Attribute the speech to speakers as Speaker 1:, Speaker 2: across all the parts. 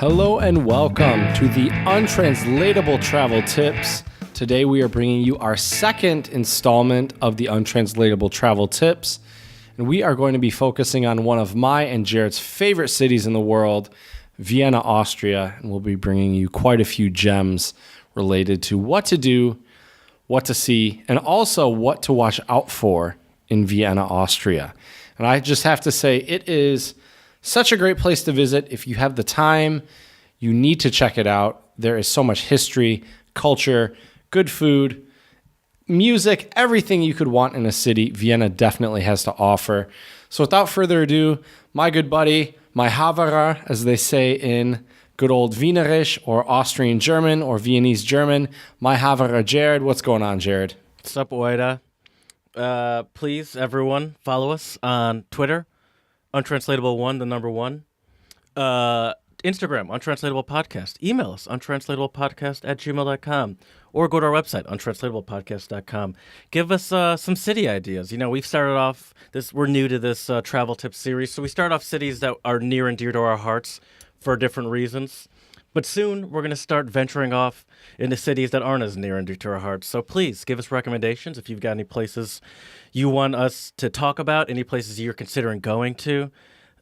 Speaker 1: Hello and welcome to the Untranslatable Travel Tips. Today we are bringing you our second installment of the Untranslatable Travel Tips, and we are going to be focusing on one of my and Jared's favorite cities in the world, Vienna, Austria, and we'll be bringing you quite a few gems related to what to do, what to see, and also what to watch out for in Vienna, Austria. And I just have to say, it is such a great place to visit. If you have the time, you need to check it out. There is so much history, culture, good food, music, everything you could want in a city, Vienna definitely has to offer. So without further ado, my good buddy, my Haverer, as they say in good old Wienerisch or Austrian German or Viennese German, my Haverer Jared. What's going on, Jared?
Speaker 2: What's up, Oida? Please, everyone, follow us on Twitter, Untranslatable1, the number one. Instagram, Untranslatable Podcast. Email us, untranslatablepodcast@gmail.com. Or go to our website, untranslatablepodcast.com. Give us some city ideas. You know, we've started off we're new to this travel tip series, so we start off cities that are near and dear to our hearts for different reasons. But soon, we're going to start venturing off into cities that aren't as near and dear to our hearts. So please, give us recommendations if you've got any places you want us to talk about, any places you're considering going to.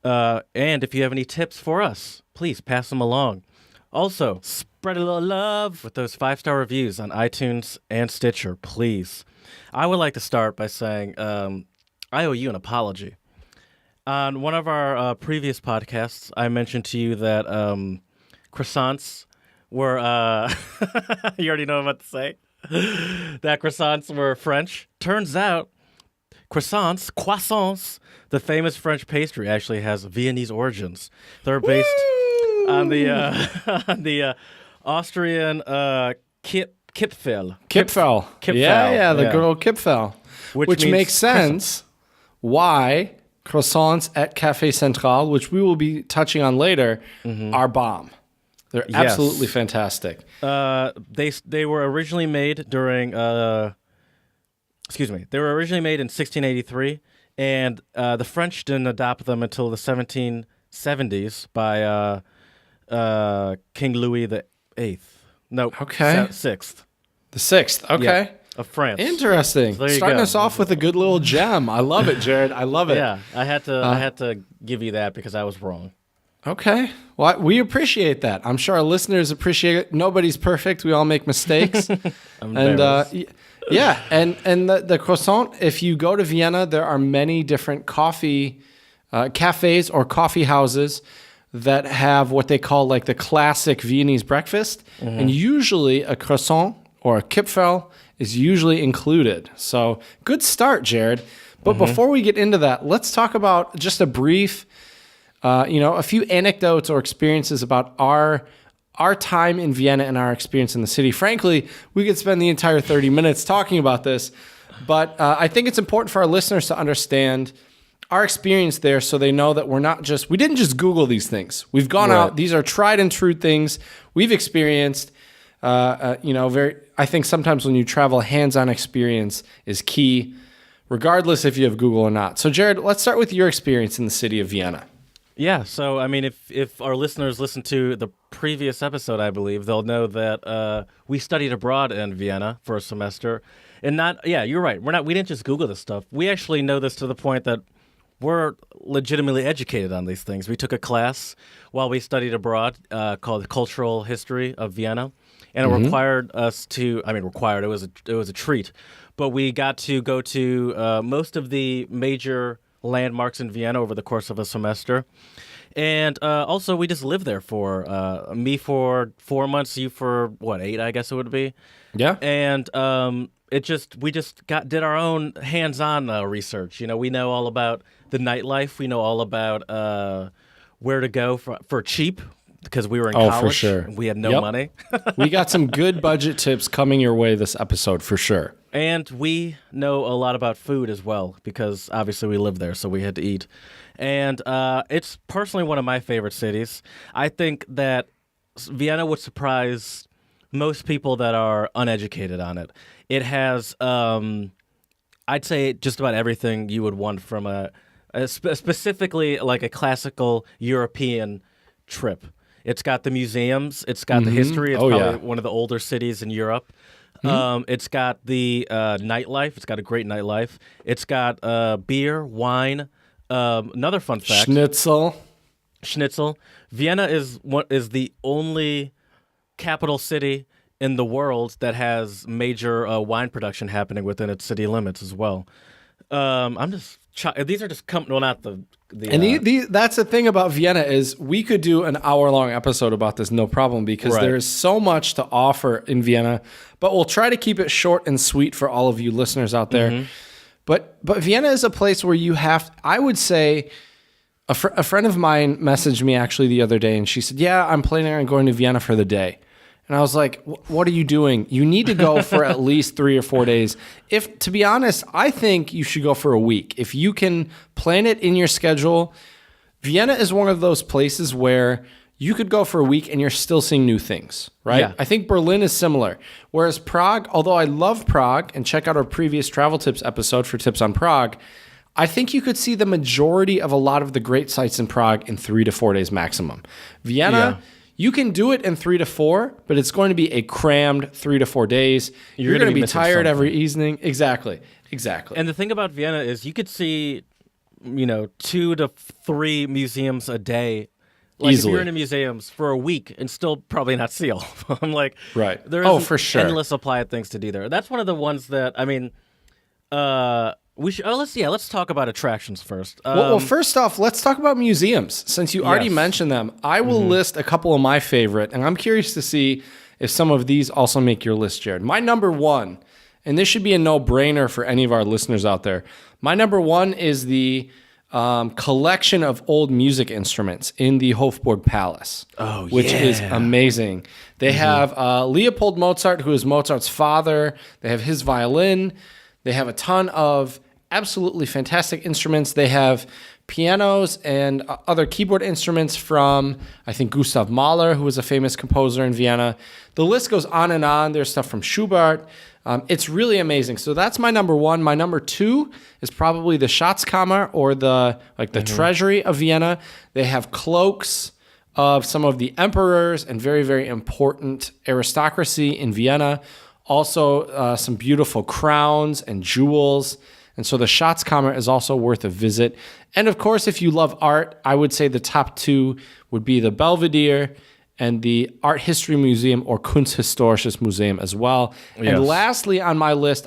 Speaker 2: And if you have any tips for us, please pass them along. Also, spread a little love with those 5-star reviews on iTunes and Stitcher, please. I would like to start by saying I owe you an apology. On one of our previous podcasts, I mentioned to you that croissants were, you already know what to say, that croissants were French. Turns out, croissants, the famous French pastry, actually has Viennese origins. They're based on the Austrian Kipfel.
Speaker 1: Kipfel. Yeah, the good old Kipfel. Which makes sense why croissants at Café Central, which we will be touching on later, are bomb. They're absolutely fantastic.
Speaker 2: They were originally made during... They were originally made in 1683, and the French didn't adopt them until the 1770s by King Louis VIII. No, sixth.
Speaker 1: The sixth, okay.
Speaker 2: Yeah, of France.
Speaker 1: Interesting.
Speaker 2: So
Speaker 1: Starting us off with a good little gem. I love it, Jared. I love it.
Speaker 2: Yeah, I had to give you that because I was wrong.
Speaker 1: Okay. Well, we appreciate that. I'm sure our listeners appreciate it. Nobody's perfect. We all make mistakes. And yeah, and the croissant, if you go to Vienna, there are many different coffee cafes or coffee houses that have what they call like the classic Viennese breakfast. And usually a croissant or a Kipfel is usually included. So good start, Jared. But before we get into that, let's talk about just a brief, a few anecdotes or experiences about our time in Vienna and our experience in the city. Frankly, we could spend the entire 30 minutes talking about this, but I think it's important for our listeners to understand our experience there so they know that we didn't just Google these things. We've gone out. These are tried and true things we've experienced. I think sometimes when you travel, hands-on experience is key, regardless if you have Google or not. So Jared, let's start with your experience in the city of Vienna.
Speaker 2: Yeah, so I mean, if our listeners listen to the previous episode, I believe they'll know that we studied abroad in Vienna for a semester, and you're right. We didn't just Google this stuff. We actually know this to the point that we're legitimately educated on these things. We took a class while we studied abroad called Cultural History of Vienna, and it required us to. I mean, required. It was a treat, but we got to go to most of the major landmarks in Vienna over the course of a semester. And also, we just lived there for me for 4 months, you for 8, I guess it would be.
Speaker 1: Yeah.
Speaker 2: And we just did our own hands-on research. You know, we know all about the nightlife. We know all about where to go for cheap because we were in college.
Speaker 1: For sure.
Speaker 2: We had no money.
Speaker 1: We got some good budget tips coming your way this episode for sure.
Speaker 2: And we know a lot about food as well because obviously we live there, so we had to eat. And it's personally one of my favorite cities. I think that Vienna would surprise most people that are uneducated on it. It has, I'd say, just about everything you would want from specifically like a classical European trip. It's got the museums. It's got the history. It's probably
Speaker 1: yeah.
Speaker 2: one of the older cities in Europe. It's got the nightlife. It's got a great nightlife. It's got beer, wine. Another fun fact: Schnitzel. Vienna is the only capital city in the world that has major wine production happening within its city limits as well. I'm just these are just not the
Speaker 1: and that's the thing about Vienna is we could do an hour-long episode about this, no problem, because there is so much to offer in Vienna. But we'll try to keep it short and sweet for all of you listeners out there. But Vienna is a place where you have, I would say, a friend of mine messaged me actually the other day, and she said, "Yeah, I'm planning on going to Vienna for the day." And I was like, what are you doing? You need to go for at least 3 or 4 days. To be honest, I think you should go for a week. If you can plan it in your schedule, Vienna is one of those places where you could go for a week and you're still seeing new things, right?
Speaker 2: Yeah.
Speaker 1: I think Berlin is similar. Whereas Prague, although I love Prague, and check out our previous travel tips episode for tips on Prague, I think you could see the majority of a lot of the great sites in Prague in 3 to 4 days maximum. Vienna, you can do it in 3 to 4, but it's going to be a crammed 3 to 4 days. You're going to be tired every evening. Exactly.
Speaker 2: And the thing about Vienna is you could see, 2 to 3 museums a day. Like
Speaker 1: Easily.
Speaker 2: If you're in the museums for a week and still probably not see all of them. Like,
Speaker 1: right.
Speaker 2: There
Speaker 1: for sure.
Speaker 2: Endless supply of things to do there. That's one of the ones that, we should. Let's talk about attractions first.
Speaker 1: Well, first off, let's talk about museums. Since you already mentioned them, I will list a couple of my favorite, and I'm curious to see if some of these also make your list, Jared. My number one, and this should be a no-brainer for any of our listeners out there. My number one is the collection of old music instruments in the Hofburg Palace, which is amazing. They have Leopold Mozart, who is Mozart's father. They have his violin. They have a ton of absolutely fantastic instruments. They have pianos and other keyboard instruments from, I think, Gustav Mahler, who was a famous composer in Vienna. The list goes on and on. There's stuff from Schubert. It's really amazing. So that's my number one. My number two is probably the Schatzkammer, or the treasury of Vienna. They have cloaks of some of the emperors and very, very important aristocracy in Vienna. Also, some beautiful crowns and jewels. And so the Schatzkammer is also worth a visit. And of course, if you love art, I would say the top two would be the Belvedere and the Art History Museum, or Kunsthistorisches Museum as well. Yes. And lastly on my list,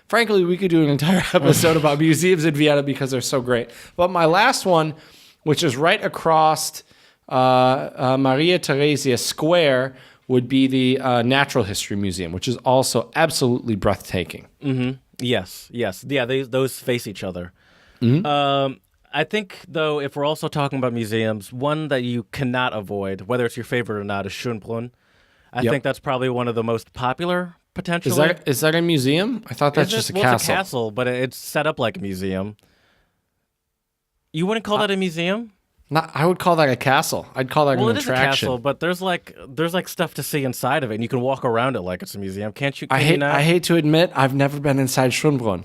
Speaker 1: frankly, we could do an entire episode about museums in Vienna because they're so great. But my last one, which is right across Maria Theresia Square, would be the Natural History Museum, which is also absolutely breathtaking.
Speaker 2: Mm-hmm. Yes. Yeah, those face each other.
Speaker 1: Mm-hmm.
Speaker 2: I think, though, if we're also talking about museums, one that you cannot avoid, whether it's your favorite or not, is Schönbrunn. I think that's probably one of the most popular, potentially.
Speaker 1: Is that a museum? I thought that's just a castle.
Speaker 2: It's a castle, but it's set up like a museum. You wouldn't call that a museum?
Speaker 1: I would call that a castle. I'd call that an attraction.
Speaker 2: Well, it is a castle, but there's like stuff to see inside of it, and you can walk around it like it's a museum. Can't you?
Speaker 1: I hate to admit, I've never been inside Schönbrunn.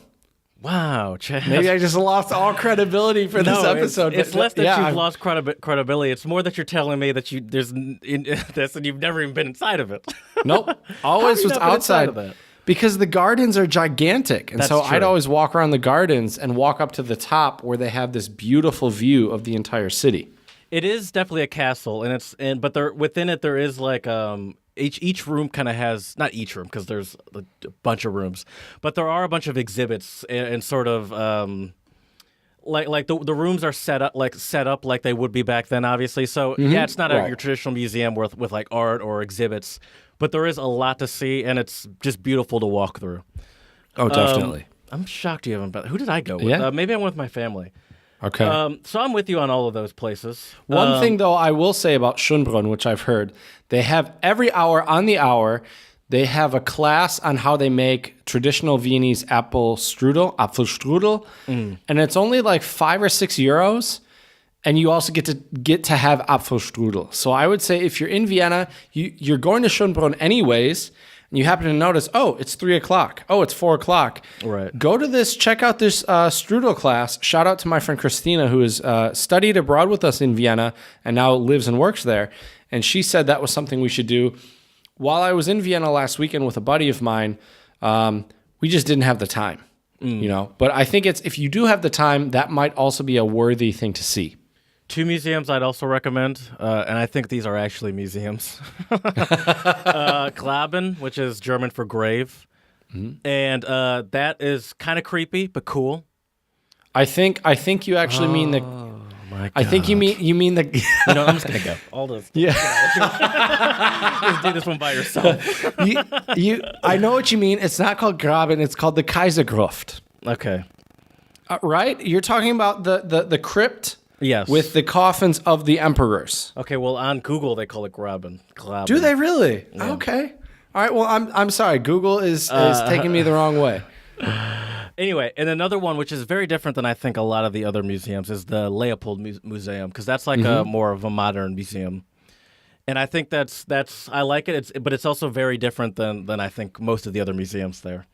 Speaker 2: On. Chaz.
Speaker 1: Maybe I just lost all credibility for this episode.
Speaker 2: It's less that you've lost credibility. It's more that you're telling me that there's this and you've never even been inside of it.
Speaker 1: Nope. Always was outside. Of it? Because the gardens are gigantic. And so I'd always walk around the gardens and walk up to the top where they have this beautiful view of the entire city.
Speaker 2: It is definitely a castle, but within it there is like each room kind of has, not each room because there's a bunch of rooms, but there are a bunch of exhibits and sort of like the rooms are set up like they would be back then, obviously. So yeah, it's not your traditional museum with like art or exhibits, but there is a lot to see and it's just beautiful to walk through.
Speaker 1: Oh, definitely.
Speaker 2: I'm shocked you haven't been. Who did I go with?
Speaker 1: Yeah.
Speaker 2: Maybe I went with my family.
Speaker 1: Okay.
Speaker 2: So I'm with you on all of those places.
Speaker 1: One thing, though, I will say about Schönbrunn, which I've heard, they have every hour on the hour, they have a class on how they make traditional Viennese apfelstrudel, and it's only like €5 or €6, and you also get to have apfelstrudel. So I would say if you're in Vienna, you're going to Schönbrunn anyways, and you happen to notice, it's 3:00. Oh, it's 4:00.
Speaker 2: Right.
Speaker 1: Go to this, check out this strudel class. Shout out to my friend Christina, who has studied abroad with us in Vienna and now lives and works there. and she said that was something we should do. While I was in Vienna last weekend with a buddy of mine, we just didn't have the time, But I think if you do have the time, that might also be a worthy thing to see.
Speaker 2: 2 museums I'd also recommend, and I think these are actually museums. Graben, which is German for grave, and that is kind of creepy but cool.
Speaker 1: I think you actually mean the.
Speaker 2: Oh my God.
Speaker 1: I think you mean the.
Speaker 2: I'm just gonna go. All this.
Speaker 1: Yeah.
Speaker 2: Just do this one by yourself.
Speaker 1: I know what you mean. It's not called Graben. It's called the Kaisergruft.
Speaker 2: Okay.
Speaker 1: Right? You're talking about the crypt.
Speaker 2: Yes.
Speaker 1: With the coffins of the emperors.
Speaker 2: Okay. Well, on Google they call it Graben.
Speaker 1: Do they really?
Speaker 2: Yeah.
Speaker 1: Okay. All right. Well, I'm sorry. Google is taking me the wrong way.
Speaker 2: Anyway, and another one which is very different than I think a lot of the other museums is the Leopold Museum, because that's like a more of a modern museum, and I think that's I like it. But it's also very different than I think most of the other museums there.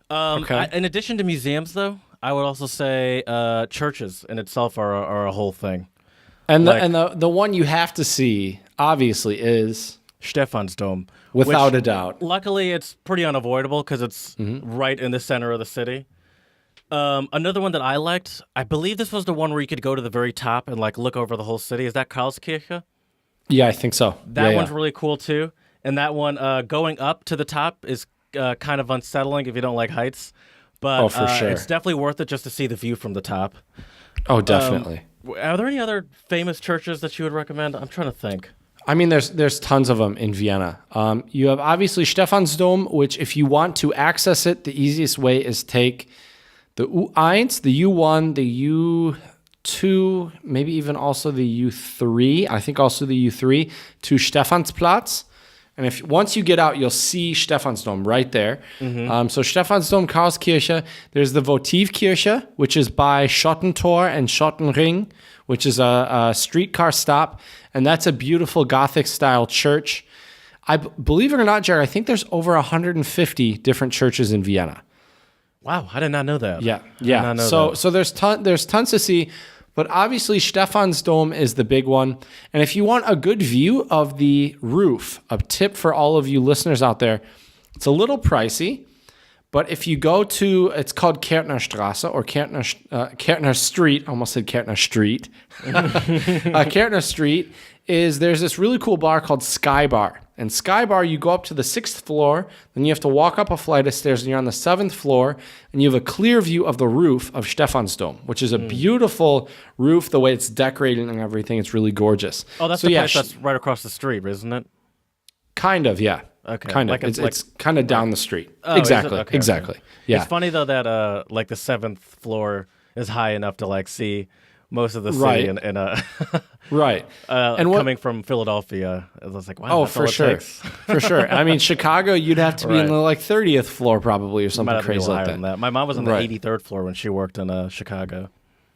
Speaker 1: Okay.
Speaker 2: In addition to museums, though, I would also say churches in itself are a whole thing.
Speaker 1: And the one you have to see obviously is
Speaker 2: Stephansdom.
Speaker 1: Without a doubt.
Speaker 2: Luckily, it's pretty unavoidable because it's right in the center of the city. Another one that I liked, I believe this was the one where you could go to the very top and like look over the whole city. Is that Karlskirche?
Speaker 1: Yeah, I think so.
Speaker 2: That one's really cool too. And that one, going up to the top is kind of unsettling if you don't like heights. But
Speaker 1: for sure.
Speaker 2: It's definitely worth it just to see the view from the top.
Speaker 1: Oh, definitely.
Speaker 2: Are there any other famous churches that you would recommend? I'm trying to think.
Speaker 1: I mean, there's tons of them in Vienna. You have obviously Stephansdom, which if you want to access it, the easiest way is take the U1, the U1, the U2, maybe even also the U3. I think also the U3 to Stephansplatz. And once you get out, you'll see Stephansdom right there. So Stephansdom, Karlskirche. There's the Votivkirche, which is by Schottentor and Schottenring, which is a streetcar stop. And that's a beautiful Gothic-style church. I believe it or not, Jared, I think there's over 150 different churches in Vienna.
Speaker 2: Wow, I did not know that.
Speaker 1: Yeah. So there's tons to see. But obviously, Stephansdom is the big one. And if you want a good view of the roof, a tip for all of you listeners out there, it's a little pricey. But if you go to, it's called Kärntnerstraße or Kärntner Street. I almost said Kärntner Street. Kärntner Street there's this really cool bar called Sky Bar. And Sky Bar, you go up to the 6th floor, then you have to walk up a flight of stairs, and you're on the 7th floor, and you have a clear view of the roof of Stephansdom, which is a beautiful roof, the way it's decorated and everything. It's really gorgeous.
Speaker 2: Oh, that's the place that's right across the street, isn't it?
Speaker 1: Kind of, yeah.
Speaker 2: Okay.
Speaker 1: Kind of. It's kind of down the street.
Speaker 2: Oh,
Speaker 1: exactly.
Speaker 2: Okay,
Speaker 1: exactly.
Speaker 2: Okay.
Speaker 1: Yeah.
Speaker 2: It's funny though that like the 7th floor is high enough to like see most of the city and
Speaker 1: right.
Speaker 2: And coming from Philadelphia, I was like, wow.
Speaker 1: Oh,
Speaker 2: that's
Speaker 1: for
Speaker 2: all it
Speaker 1: sure.
Speaker 2: takes.
Speaker 1: For sure. I mean, Chicago, you'd have to be in the like 30th floor probably or something crazy like that.
Speaker 2: My mom was on the 83rd floor when she worked in Chicago.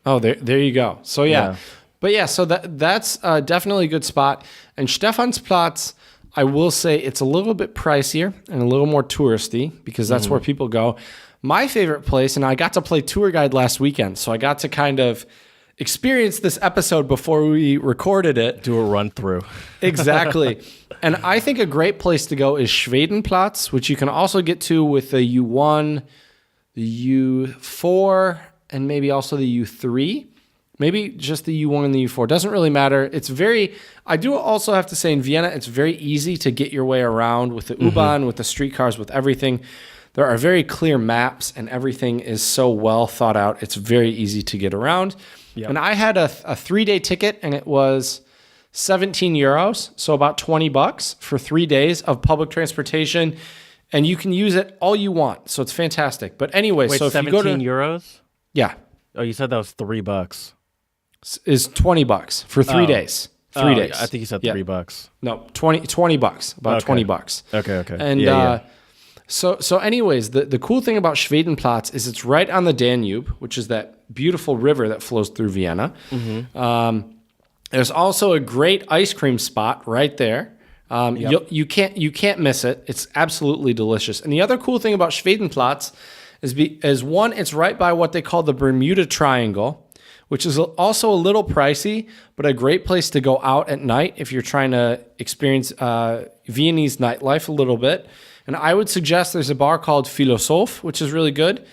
Speaker 1: Oh, there you go. So yeah. But yeah, so that's definitely a good spot. And Stephansplatz, I will say it's a little bit pricier and a little more touristy because that's where people go. My favorite place, and I got to play tour guide last weekend, so I got to kind of experience this episode before we recorded it.
Speaker 2: Do a run through.
Speaker 1: Exactly. And I think a great place to go is Schwedenplatz, which you can also get to with the U1, the U4, and maybe also the U3. Maybe just the U1 and the U4. Doesn't really matter. I do also have to say in Vienna, it's very easy to get your way around with the U-Bahn, with the streetcars, with everything. There are very clear maps and everything is so well thought out. It's very easy to get around. Yep. And I had a 3-day ticket and it was 17 euros. So about $20 for 3 days of public transportation. And you can use it all you want. So it's fantastic. But anyway,
Speaker 2: wait,
Speaker 1: so if
Speaker 2: 17
Speaker 1: you go to
Speaker 2: euros?
Speaker 1: Yeah.
Speaker 2: Oh, you said that was $3.
Speaker 1: Is $20 for 3 days. 3 days.
Speaker 2: I think you said $3.
Speaker 1: No, $20. About $20.
Speaker 2: Okay.
Speaker 1: And so anyways, the cool thing about Schwedenplatz is it's right on the Danube, which is that beautiful river that flows through Vienna. There's also a great ice cream spot right there. You can't miss it. It's absolutely delicious. And the other cool thing about Schwedenplatz is one, it's right by what they call the Bermuda Triangle, which is also a little pricey, but a great place to go out at night if you're trying to experience Viennese nightlife a little bit. And I would suggest there's a bar called Philosoph, which is really good.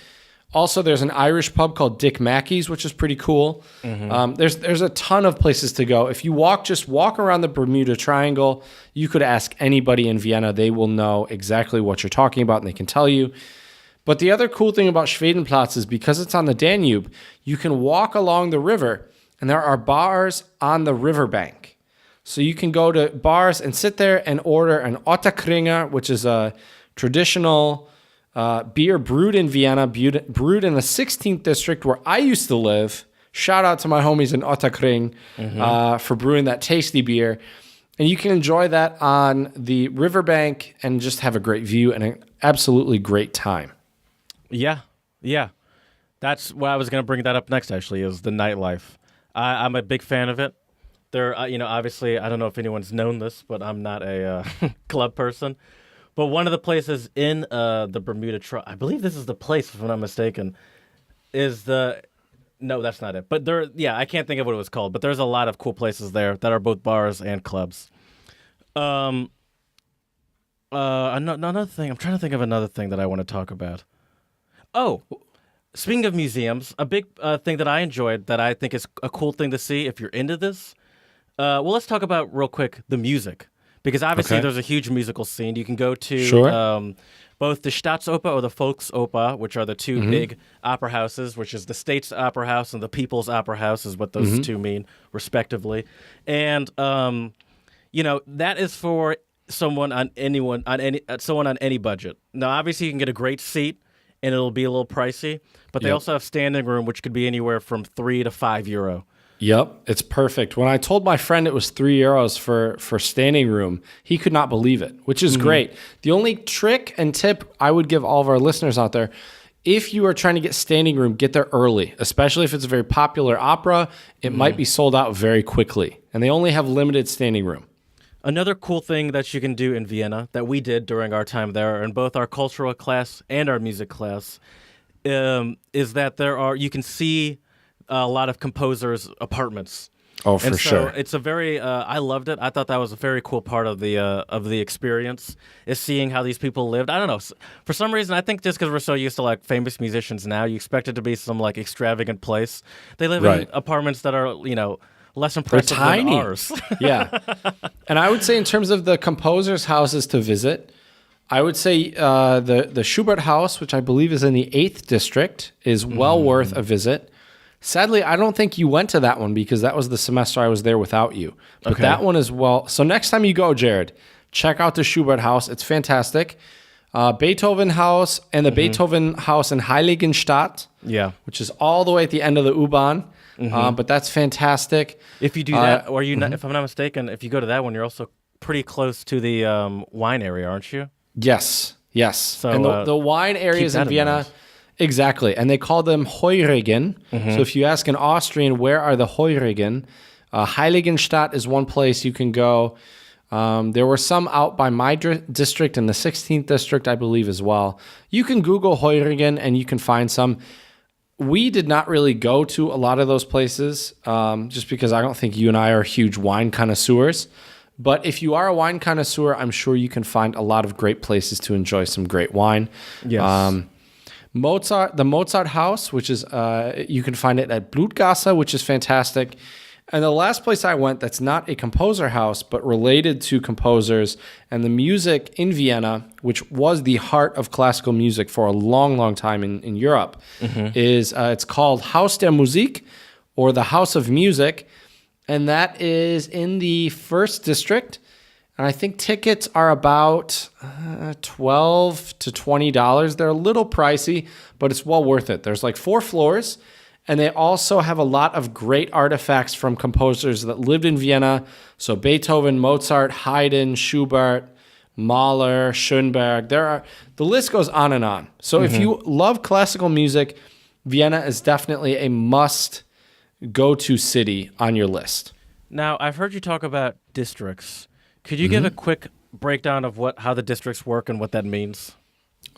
Speaker 1: Also, there's an Irish pub called Dick Mackey's, which is pretty cool. There's a ton of places to go. If you just walk around the Bermuda Triangle, you could ask anybody in Vienna. They will know exactly what you're talking about, and they can tell you. But the other cool thing about Schwedenplatz is because it's on the Danube, you can walk along the river, and there are bars on the riverbank. So you can go to bars and sit there and order an Ottakringer, which is a traditional beer brewed in Vienna, brewed in the 16th district where I used to live. Shout out to my homies in Ottakring for brewing that tasty beer. And you can enjoy that on the riverbank and just have a great view and an absolutely great time.
Speaker 2: Yeah. That's what I was going to bring that up next, actually, is the nightlife. I'm a big fan of it. There, obviously, I don't know if anyone's known this, but I'm not a club person. But one of the places in the Bermuda Triangle, I believe this is the place, if I'm not mistaken, is the... No, that's not it. But I can't think of what it was called. But there's a lot of cool places there that are both bars and clubs. Another thing, I'm trying to think of another thing that I want to talk about. Oh, speaking of museums, a big thing that I enjoyed that I think is a cool thing to see if you're into this. Let's talk about real quick the music. Because obviously there's a huge musical scene. You can go to both the Staatsoper or the Volksoper, which are the two big opera houses, which is the State's Opera House and the People's Opera House is what those two mean, respectively. And, that is for someone on any budget. Now, obviously, you can get a great seat, and it'll be a little pricey. But they also have standing room, which could be anywhere from €3 to €5.
Speaker 1: Yep, it's perfect. When I told my friend it was €3 for standing room, he could not believe it, which is great. The only trick and tip I would give all of our listeners out there, if you are trying to get standing room, get there early, especially if it's a very popular opera. It might be sold out very quickly, and they only have limited standing room.
Speaker 2: Another cool thing that you can do in Vienna that we did during our time there in both our cultural class and our music class is that you can see a lot of composers' apartments.
Speaker 1: Oh, for sure.
Speaker 2: It's a very. I loved it. I thought that was a very cool part of the experience is seeing how these people lived. I don't know. For some reason, I think just because we're so used to like famous musicians now, you expect it to be some like extravagant place. They live in apartments that are less impressive than ours.
Speaker 1: Yeah, and I would say in terms of the composers' houses to visit, I would say the Schubert House, which I believe is in the 8th district, is well worth a visit. Sadly, I don't think you went to that one because that was the semester I was there without you. But that one as well. So next time you go, Jared, check out the Schubert House. It's fantastic. Beethoven House and the Beethoven House in Heiligenstadt, which is all the way at the end of the U-Bahn. But that's fantastic.
Speaker 2: If you do that, or if I'm not mistaken, if you go to that one, you're also pretty close to the wine area, aren't you?
Speaker 1: Yes.
Speaker 2: So,
Speaker 1: and the wine areas in Vienna... Exactly, and they call them Heurigen. So if you ask an Austrian, where are the Heurigen? Heiligenstadt is one place you can go. There were some out by my district in the 16th district, I believe, as well. You can Google Heurigen, and you can find some. We did not really go to a lot of those places, just because I don't think you and I are huge wine connoisseurs. But if you are a wine connoisseur, I'm sure you can find a lot of great places to enjoy some great wine.
Speaker 2: Yes.
Speaker 1: The Mozart House, which is you can find it at Blutgasse, which is fantastic. And the last place I went that's not a composer house, but related to composers and the music in Vienna, which was the heart of classical music for a long, long time in Europe, is it's called Haus der Musik, or the House of Music. And that is in the 1st district. And I think tickets are about $12 to $20. They're a little pricey, but it's well worth it. There's like 4 floors, and they also have a lot of great artifacts from composers that lived in Vienna. So Beethoven, Mozart, Haydn, Schubert, Mahler, Schönberg. The list goes on and on. So if you love classical music, Vienna is definitely a must go-to city on your list.
Speaker 2: Now, I've heard you talk about districts. Could you give a quick breakdown of how the districts work and what that means?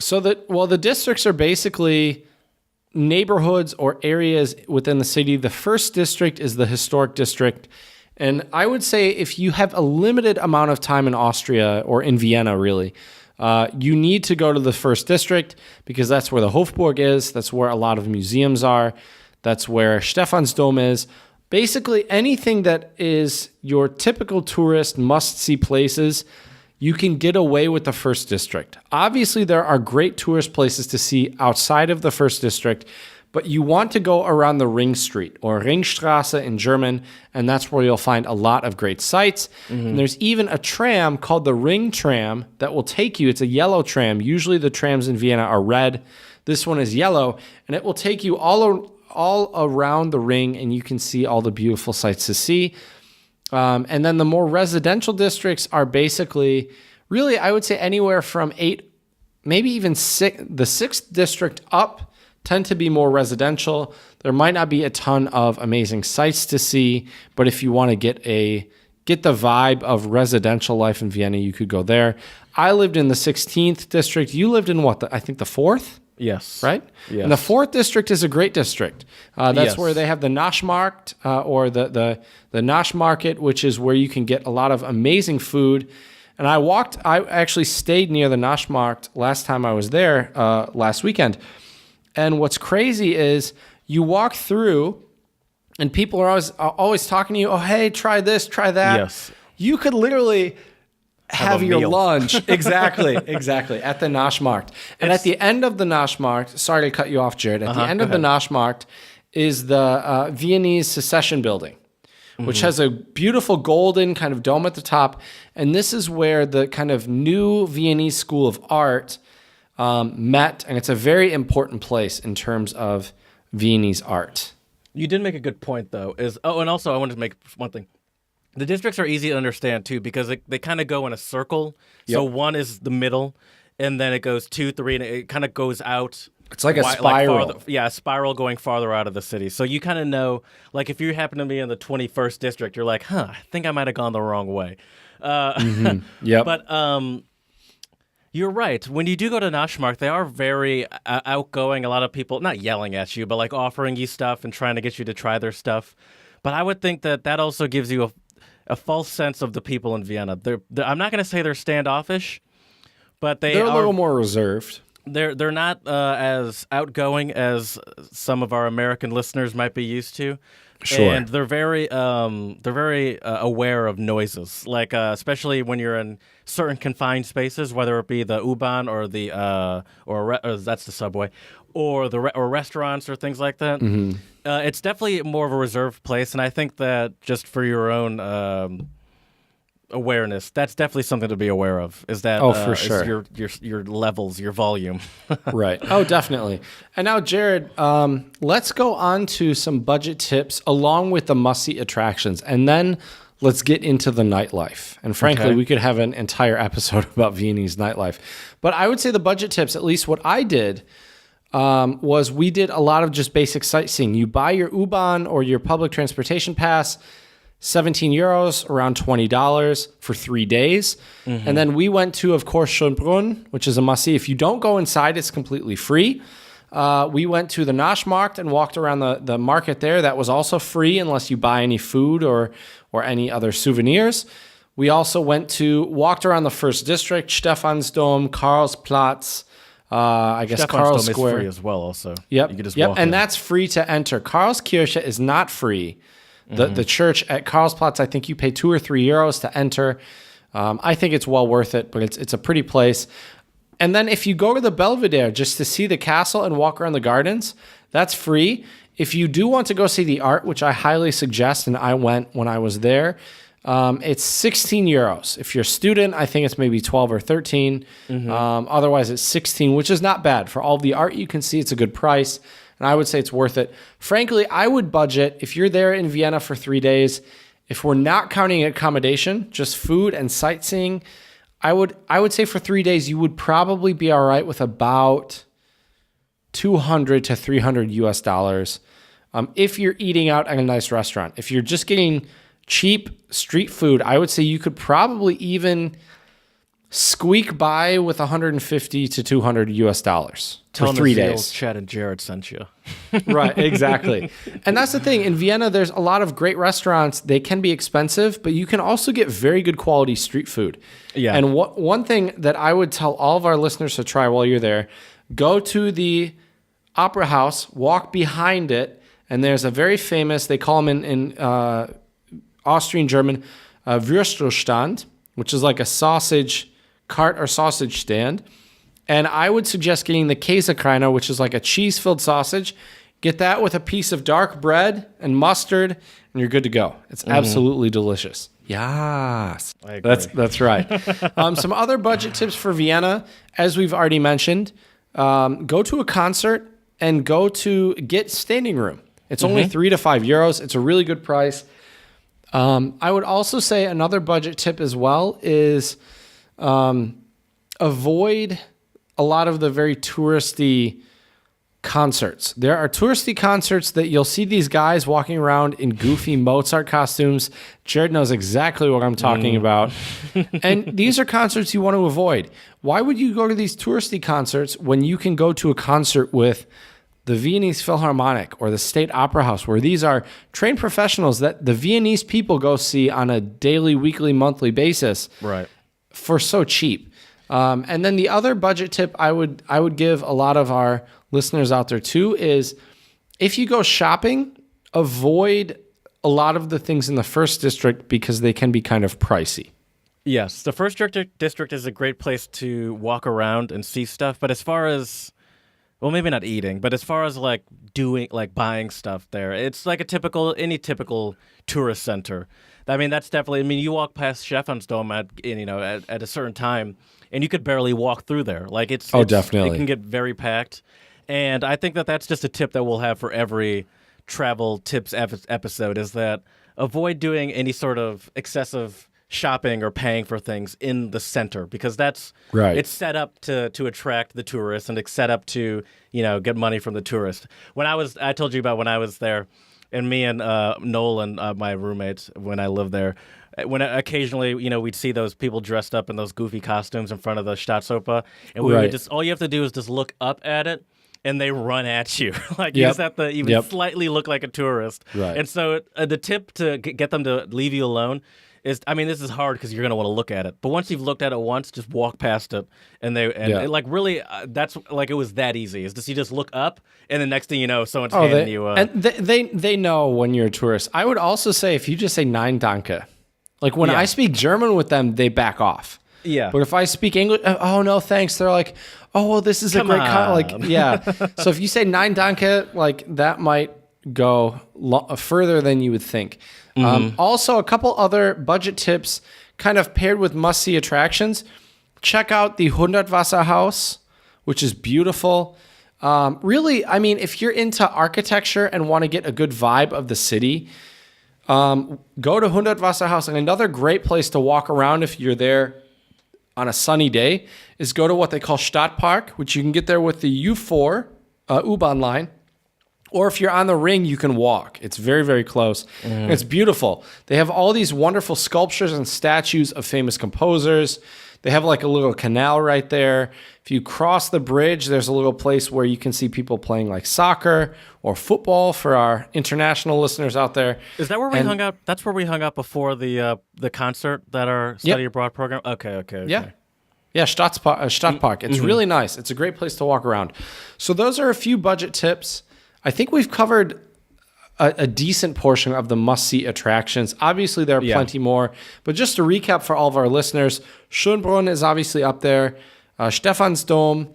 Speaker 1: So the districts are basically neighborhoods or areas within the city. The first district is the historic district. And I would say if you have a limited amount of time in Austria or in Vienna, really, you need to go to the first district because that's where the Hofburg is. That's where a lot of museums are. That's where Stephansdom is. Basically, anything that is your typical tourist must-see places, you can get away with the first district. Obviously, there are great tourist places to see outside of the first district, but you want to go around the Ring Street, or Ringstraße in German, and that's where you'll find a lot of great sights. And there's even a tram called the Ring Tram that will take you. It's a yellow tram. Usually the trams in Vienna are red. This one is yellow, and it will take you all around the ring, and you can see all the beautiful sights to see. And then the more residential districts are basically, really, I would say anywhere from 8, maybe even 6, the 6th district up tend to be more residential. There might not be a ton of amazing sights to see, but if you want to get the vibe of residential life in Vienna, you could go there. I lived in the 16th district. You lived in what? I think the 4th?
Speaker 2: Yes.
Speaker 1: Right?
Speaker 2: Yes.
Speaker 1: And the 4th district is a great district. That's
Speaker 2: Yes.
Speaker 1: where they have the Naschmarkt, or the Nasch Market, which is where you can get a lot of amazing food. And I actually stayed near the Naschmarkt last time I was there, last weekend. And what's crazy is you walk through and people are always talking to you, oh, hey, try this, try that.
Speaker 2: Yes.
Speaker 1: You could literally have
Speaker 2: a
Speaker 1: your
Speaker 2: meal.
Speaker 1: lunch. Exactly, at the Naschmarkt. And at the end of the Naschmarkt, sorry to cut you off, Jared, at the end of the Naschmarkt is the Viennese Secession Building, which has a beautiful golden kind of dome at the top. And this is where the kind of new Viennese School of Art met, and it's a very important place in terms of Viennese art.
Speaker 2: You did make a good point, though. And also I wanted to make one thing. The districts are easy to understand, too, because they kind of go in a circle.
Speaker 1: Yep.
Speaker 2: So 1 is the middle, and then it goes 2, 3, and it kind of goes out.
Speaker 1: It's like a spiral.
Speaker 2: A spiral going farther out of the city. So you kind of know, like if you happen to be in the 21st district, you're like, I think I might have gone the wrong way.
Speaker 1: Yep.
Speaker 2: But you're right. When you do go to Naschmarkt, they are very outgoing. A lot of people, not yelling at you, but like offering you stuff and trying to get you to try their stuff. But I would think that also gives you a false sense of the people in Vienna. I'm not going to say they're standoffish, but they're
Speaker 1: a little more reserved.
Speaker 2: They're not as outgoing as some of our American listeners might be used to.
Speaker 1: Sure.
Speaker 2: And they're very aware of noises, like especially when you're in certain confined spaces, whether it be the U-Bahn or the or that's the subway, or or restaurants or things like that. It's definitely more of a reserved place, and I think that just for your own awareness, that's definitely something to be aware of. Is that
Speaker 1: for sure.
Speaker 2: Your levels, your volume.
Speaker 1: Right. Oh, definitely. And now, Jared, let's go on to some budget tips along with the must-see attractions, and then let's get into the nightlife. And frankly, we could have an entire episode about Viennese nightlife. But I would say the budget tips, at least what I did, was we did a lot of just basic sightseeing. You buy your U-Bahn or your public transportation pass, 17 euros, around $20 for 3 days. And then we went to, of course, Schönbrunn, which is a must-see. If you don't go inside, it's completely free. We went to the Naschmarkt and walked around the market there. That was also free unless you buy any food or any other souvenirs. We also walked around the first district, Stephansdom, Karlsplatz, I guess Karl Square.
Speaker 2: Is free as well also.
Speaker 1: Yep.
Speaker 2: You can just walk
Speaker 1: and
Speaker 2: in.
Speaker 1: that's free to enter. Karlskirche is not free. The church at Karlsplatz, I think you pay 2 or 3 euros to enter. I think it's well worth it, but it's a pretty place. And then if you go to the Belvedere just to see the castle and walk around the gardens, that's free. If you do want to go see the art, which I highly suggest, and I went when I was there, it's 16 euros. If you're a student, I think it's maybe 12 or 13. Otherwise, it's 16, which is not bad. For all the art you can see, it's a good price. And I would say it's worth it. Frankly, I would budget, if you're there in Vienna for 3 days, if we're not counting accommodation, just food and sightseeing, I would say for 3 days, you would probably be all right with about $200 to $300 US. If you're eating out at a nice restaurant. If you're just getting cheap street food, I would say you could probably even squeak by with 150 to 200 US dollars for
Speaker 2: Tell
Speaker 1: 3
Speaker 2: Nazil,
Speaker 1: days.
Speaker 2: Chad and Jared sent you.
Speaker 1: Right, exactly. And that's the thing. In Vienna, there's a lot of great restaurants. They can be expensive, but you can also get very good quality street food.
Speaker 2: Yeah.
Speaker 1: And one thing that I would tell all of our listeners to try while you're there, go to the Opera House, walk behind it, and there's a very famous, they call them in Austrian German, Würstelstand, which is like a sausage cart or sausage stand. And I would suggest getting the Käsekreiner, which is like a cheese-filled sausage. Get that with a piece of dark bread and mustard, and you're good to go. It's absolutely delicious. Yes.
Speaker 2: I agree.
Speaker 1: That's right. Some other budget tips for Vienna, as we've already mentioned, go to a concert and go to get standing room. It's only 3 to 5 euros. It's a really good price. I would also say another budget tip as well is avoid a lot of the very touristy concerts. There are touristy concerts that you'll see these guys walking around in goofy Mozart costumes. Jared knows exactly what I'm talking about. And these are concerts you want to avoid. Why would you go to these touristy concerts when you can go to a concert with the Viennese Philharmonic or the State Opera House, where these are trained professionals that the Viennese people go see on a daily, weekly, monthly basis,
Speaker 2: Right.
Speaker 1: for so cheap. And then the other budget tip I would give a lot of our listeners out there too is if you go shopping, avoid a lot of the things in the first district because they can be kind of pricey.
Speaker 2: Yes, the first district is a great place to walk around and see stuff. But as far as, well, maybe not eating, but as far as like buying stuff there, it's like any typical tourist center. I mean, that's definitely. I mean, you walk past Stephansdom at a certain time, and you could barely walk through there. Like
Speaker 1: definitely,
Speaker 2: it can get very packed. And I think that that's just a tip that we'll have for every travel tips episode is that avoid doing any sort of excessive shopping or paying for things in the center because that's
Speaker 1: right.
Speaker 2: It's set up to attract the tourists and it's set up to get money from the tourist. I told you about when I was there, and me and Nolan, my roommates, when I lived there. When occasionally, we'd see those people dressed up in those goofy costumes in front of the Staatsoper, and we would all you have to do is just look up at it, and they run at you. You just have to even slightly look like a tourist.
Speaker 1: Right.
Speaker 2: And so the tip to get them to leave you alone is, I mean, this is hard because you're going to want to look at it. But once you've looked at it once, just walk past it. And really, that's like it was that easy. It's just you just look up, and the next thing you know, someone's handing you.
Speaker 1: And they know when you're a tourist. I would also say if you just say Nein Danke, like when I speak German with them, they back off.
Speaker 2: Yeah.
Speaker 1: But if I speak English, oh no, thanks. They're like, oh well, this is a great So if you say Nein Danke, like that might go further than you would think. Also, a couple other budget tips, kind of paired with must-see attractions. Check out the Hundertwasserhaus, which is beautiful. Really, I mean, if you're into architecture and want to get a good vibe of the city, go to Hundertwasserhaus. And another great place to walk around if you're there on a sunny day is go to what they call Stadtpark, which you can get there with the U4 U-Bahn line. Or if you're on the ring, you can walk. It's very, very close. And it's beautiful. They have all these wonderful sculptures and statues of famous composers. They have like a little canal right there. If you cross the bridge, there's a little place where you can see people playing like soccer or football for our international listeners out there.
Speaker 2: Is that where we hung out? That's where we hung out before the concert that our study abroad program? Okay.
Speaker 1: Yeah, Stadtpark. It's really nice. It's a great place to walk around. So those are a few budget tips. I think we've covered a decent portion of the must-see attractions. Obviously, there are plenty more. But just to recap for all of our listeners, Schönbrunn is obviously up there. Stephansdom,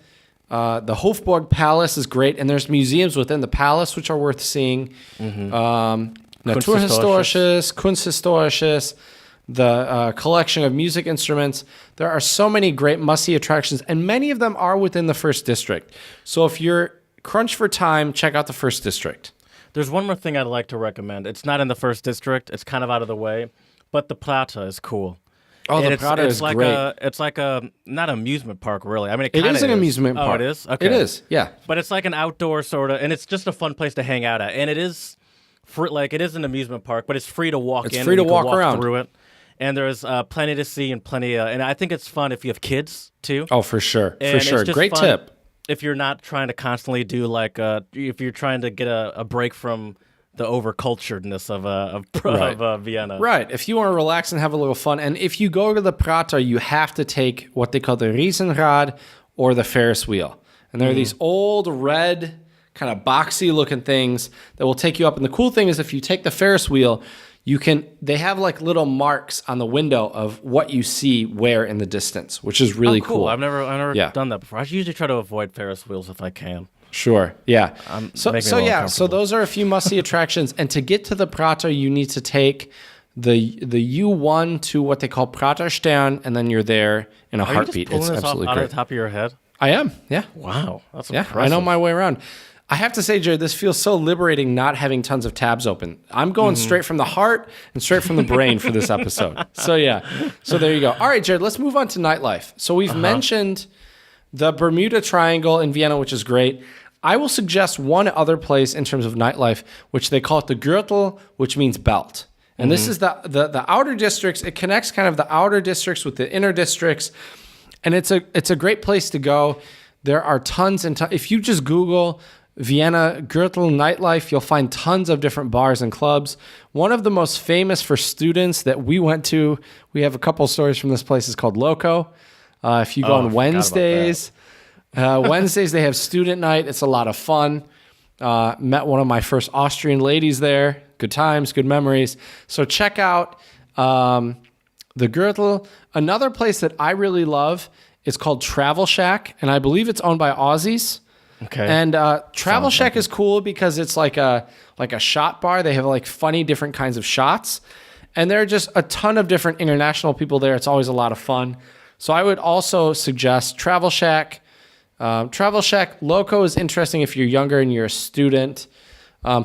Speaker 1: the Hofburg Palace is great. And there's museums within the palace which are worth seeing. Naturhistorisches, Kunsthistorisches, the collection of music instruments. There are so many great must-see attractions, and many of them are within the first district. So if you're crunch for time, check out the first district.
Speaker 2: There's one more thing I'd like to recommend. It's not in the first district. It's kind of out of the way, but the Prater is cool.
Speaker 1: Oh, the Prater is
Speaker 2: like
Speaker 1: great.
Speaker 2: It's like a not amusement park, really. I mean,
Speaker 1: it is an amusement park.
Speaker 2: Oh, it is? Okay.
Speaker 1: It is, yeah.
Speaker 2: But it's like an outdoor sort of, and it's just a fun place to hang out at. And it is free, like it is an amusement park, but it's free to walk in.
Speaker 1: It's free to walk around
Speaker 2: through it. and there's plenty to see and plenty. And I think it's fun if you have kids too.
Speaker 1: Oh, for sure,
Speaker 2: And
Speaker 1: for
Speaker 2: it's
Speaker 1: sure.
Speaker 2: just
Speaker 1: Great
Speaker 2: fun
Speaker 1: tip.
Speaker 2: if you're not trying to constantly do like if you're trying to get a break from the overculturedness of Vienna.
Speaker 1: Right. If you want to relax and have a little fun, and if you go to the Prater, you have to take what they call the Riesenrad or the Ferris wheel. And there are these old red, kind of boxy looking things that will take you up. And the cool thing is if you take the Ferris wheel, they have like little marks on the window of what you see where in the distance, which is really cool.
Speaker 2: I've never done that before. I usually try to avoid Ferris wheels if I can.
Speaker 1: Sure. Yeah. So
Speaker 2: so
Speaker 1: those are a few must-see attractions. And to get to the Prater, you need to take the U1 to what they call Prater Stern, and then you're there in a heartbeat.
Speaker 2: Are you just
Speaker 1: It's
Speaker 2: pulling this
Speaker 1: absolutely
Speaker 2: off
Speaker 1: great.
Speaker 2: out of the top of your head?
Speaker 1: I am. Yeah.
Speaker 2: Wow, that's
Speaker 1: Yeah.
Speaker 2: impressive.
Speaker 1: I know my way around. I have to say, Jared, this feels so liberating not having tons of tabs open. I'm going straight from the heart and straight from the brain for this episode. So, yeah. So, there you go. All right, Jared, let's move on to nightlife. So, we've mentioned the Bermuda Triangle in Vienna, which is great. I will suggest one other place in terms of nightlife, which they call it the Gürtel, which means belt. And this is the outer districts. It connects kind of the outer districts with the inner districts. And it's a great place to go. There are tons and tons. If you just Google Vienna Gürtel nightlife, you'll find tons of different bars and clubs. One of the most famous for students that we went to, we have a couple stories from this place, is called Loco. If you go on Wednesdays, Wednesdays they have student night. It's a lot of fun. Met one of my first Austrian ladies there. Good times, good memories. So check out the Gürtel. Another place that I really love is called Travel Shack, and I believe it's owned by Aussies.
Speaker 2: Okay.
Speaker 1: And Travel Shack is cool because it's like a shot bar. They have like funny different kinds of shots, and there are just a ton of different international people there. It's always a lot of fun. So I would also suggest Travel Shack. Travel Shack. Loco is interesting if you're younger and you're a student.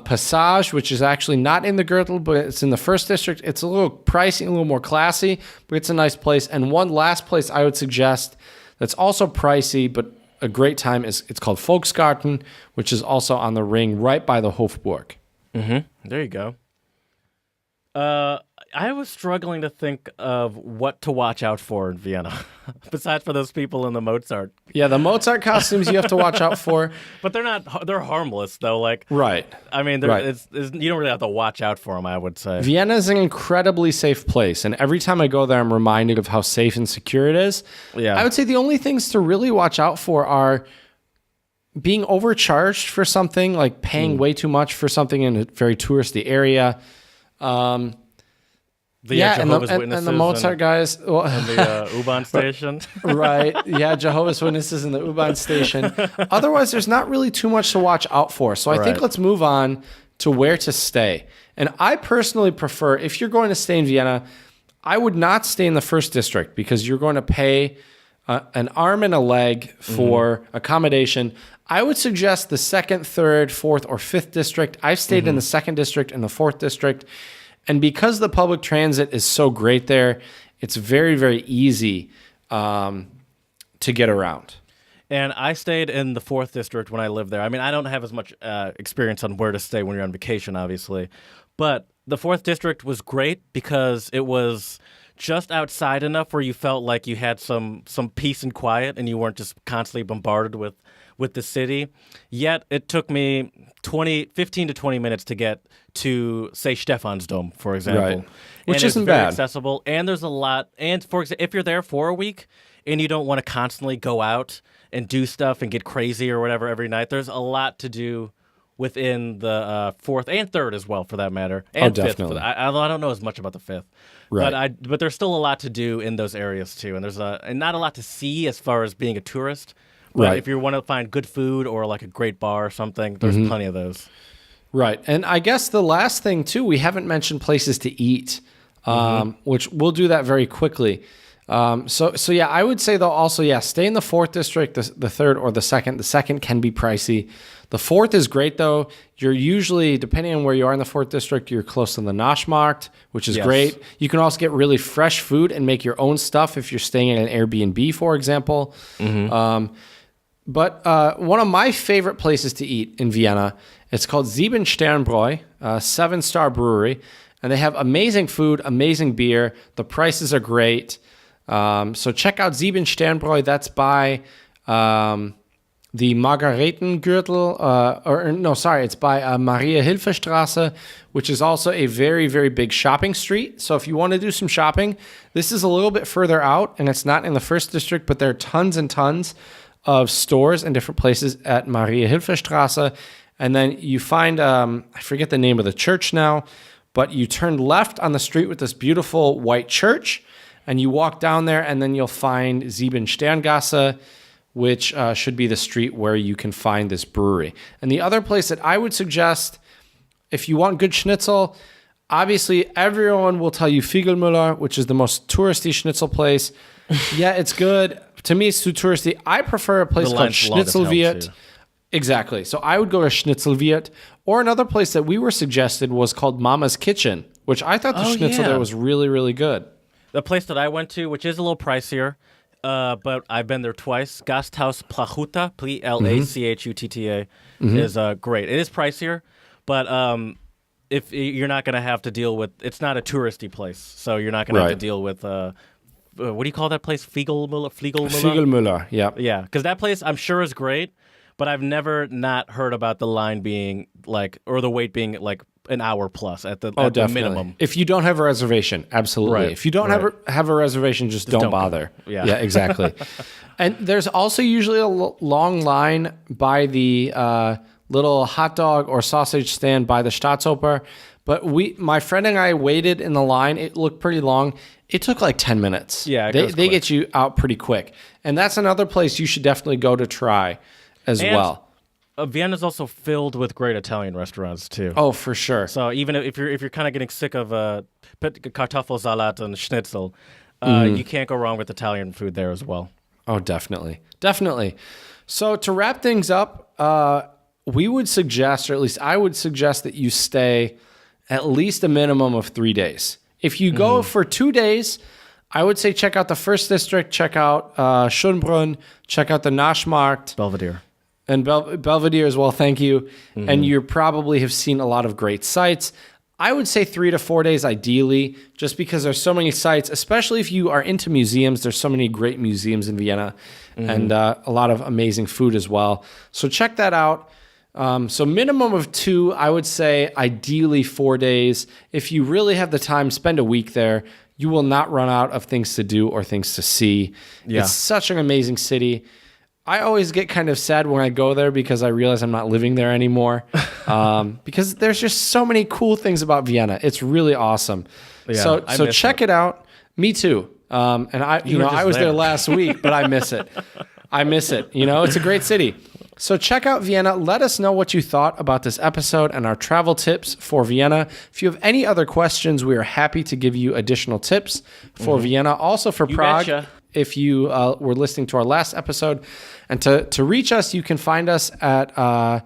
Speaker 1: Passage, which is actually not in the Gürtel, but it's in the first district. It's a little pricey, a little more classy, but it's a nice place. And one last place I would suggest that's also pricey, but a great time it's called Volksgarten, which is also on the ring right by the Hofburg.
Speaker 2: There you go. I was struggling to think of what to watch out for in Vienna, besides for those people in the Mozart.
Speaker 1: Yeah, the Mozart costumes you have to watch out for.
Speaker 2: But they're harmless, though. Like,
Speaker 1: right.
Speaker 2: I mean,
Speaker 1: Right.
Speaker 2: you don't really have to watch out for them, I would say.
Speaker 1: Vienna is an incredibly safe place, and every time I go there, I'm reminded of how safe and secure it is.
Speaker 2: Yeah.
Speaker 1: I would say the only things to really watch out for are being overcharged for something, like paying way too much for something in a very touristy area.
Speaker 2: Jehovah's Witnesses
Speaker 1: and the Mozart guys.
Speaker 2: and the U-Bahn station.
Speaker 1: Right. Yeah, Jehovah's Witnesses in the U-Bahn station. Otherwise, there's not really too much to watch out for. So I think
Speaker 2: Right.
Speaker 1: let's move on to where to stay. And I personally prefer, if you're going to stay in Vienna, I would not stay in the first district because you're going to pay an arm and a leg for accommodation. I would suggest the second, third, fourth, or fifth district. I've stayed in the second district and the fourth district. And because the public transit is so great there, it's very, very easy to get around.
Speaker 2: And I stayed in the 4th District when I lived there. I mean, I don't have as much experience on where to stay when you're on vacation, obviously. But the 4th District was great because it was just outside enough where you felt like you had some peace and quiet and you weren't just constantly bombarded with the city. Yet it took me 15 to 20 minutes to get to, say, Stephansdom, for example.
Speaker 1: Right. Which
Speaker 2: and
Speaker 1: isn't
Speaker 2: it's very
Speaker 1: bad.
Speaker 2: accessible. And there's a lot. And, for example, if you're there for a week and you don't want to constantly go out and do stuff and get crazy or whatever every night, there's a lot to do within the 4th and 3rd as well, for that matter, and 5th.
Speaker 1: definitely.
Speaker 2: Although I don't know as much about the 5th.
Speaker 1: Right.
Speaker 2: But there's still a lot to do in those areas too, and there's not a lot to see as far as being a tourist. But
Speaker 1: Right.
Speaker 2: if you want to find good food or like a great bar or something, there's plenty of those.
Speaker 1: Right. And I guess the last thing, too, we haven't mentioned places to eat, which we'll do that very quickly. So yeah, I would say, though, also, yeah, stay in the 4th district, the 3rd or the 2nd. The 2nd can be pricey. The 4th is great, though. You're usually, depending on where you are in the 4th district, you're close to the Naschmarkt, which is
Speaker 2: Yes.
Speaker 1: great. You can also get really fresh food and make your own stuff if you're staying in an Airbnb, for example. But one of my favorite places to eat in Vienna, it's called Sieben Sternbräu, 7-star brewery. And they have amazing food, amazing beer. The prices are great. So check out Sieben Sternbräu. That's by the Margaretengürtel, it's by Maria Hilferstraße, which is also a very, very big shopping street. So if you want to do some shopping, this is a little bit further out, and it's not in the first district, but there are tons and tons of stores and different places at Maria Hilferstraße. And then you find, I forget the name of the church now, but you turn left on the street with this beautiful white church, and you walk down there, and then you'll find Sieben Sterngasse, which should be the street where you can find this brewery. And the other place that I would suggest, if you want good schnitzel, obviously everyone will tell you Fiegelmüller, which is the most touristy schnitzel place. Yeah, it's good. To me, it's too touristy. I prefer a place called Schnitzelwirt. Exactly. So I would go to Schnitzelwirt. Or another place that we were suggested was called Mama's Kitchen, which I thought the schnitzel there was really, really good.
Speaker 2: The place that I went to, which is a little pricier, but I've been there twice. Gasthaus Plachuta, Plachutta, is great. It is pricier, but if you're not going to have to deal with, it's not a touristy place, so you're not going to have to deal with, what do you call that place?
Speaker 1: Fiegelmüller, yeah.
Speaker 2: Yeah, because that place I'm sure is great, but I've never not heard about the line being or the wait being an hour plus at the minimum.
Speaker 1: If you don't have a reservation, absolutely.
Speaker 2: Right.
Speaker 1: If you don't have a reservation, just don't bother.
Speaker 2: Yeah,
Speaker 1: exactly. And there's also usually a long line by the little hot dog or sausage stand by the Staatsoper. But my friend and I waited in the line. It looked pretty long. It took like 10 minutes.
Speaker 2: Yeah,
Speaker 1: they get you out pretty quick. And that's another place you should definitely go to try as well.
Speaker 2: Vienna is also filled with great Italian restaurants too.
Speaker 1: Oh, for sure.
Speaker 2: So even if you're kind of getting sick of Kartoffelsalat and Schnitzel, you can't go wrong with Italian food there as well.
Speaker 1: Oh, definitely. So to wrap things up, we would suggest, or at least I would suggest, that you stay at least a minimum of 3 days. If you go for 2 days, I would say check out the first district, check out Schönbrunn, check out the Naschmarkt.
Speaker 2: Belvedere.
Speaker 1: And Belvedere as well, thank you. And you probably have seen a lot of great sites. I would say 3 to 4 days ideally, just because there's so many sites, especially if you are into museums. There's so many great museums in Vienna and a lot of amazing food as well. So check that out. So minimum of 2, I would say ideally 4 days. If you really have the time, spend a week there. You will not run out of things to do or things to see. Yeah. It's such an amazing city. I always get kind of sad when I go there because I realize I'm not living there anymore. Because there's just so many cool things about Vienna. It's really awesome. Yeah, so check it out. Me too. And I was there last week, but I miss it. It's a great city. So check out Vienna. Let us know what you thought about this episode and our travel tips for Vienna. If you have any other questions, we are happy to give you additional tips for Vienna. Also for Prague, if you were listening to our last episode. And to reach us, you can find us at on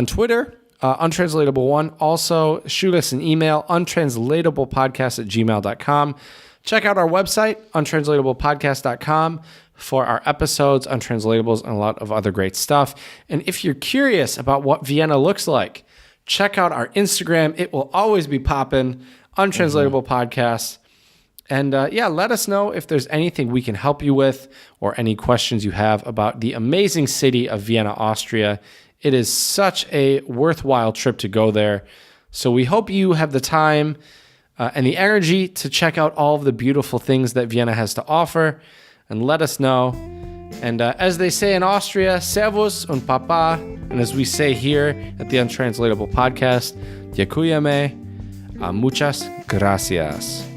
Speaker 1: Twitter, Untranslatable1. Also, shoot us an email, untranslatablepodcast@gmail.com. Check out our website, untranslatablepodcast.com, for our episodes, Untranslatables, and a lot of other great stuff. And if you're curious about what Vienna looks like, check out our Instagram. It will always be popping, Untranslatable Podcast. And let us know if there's anything we can help you with or any questions you have about the amazing city of Vienna, Austria. It is such a worthwhile trip to go there. So we hope you have the time and the energy to check out all of the beautiful things that Vienna has to offer. And let us know. And as they say in Austria, Servus und Papa. And as we say here at the Untranslatable Podcast, Dziękujemy. Muchas gracias.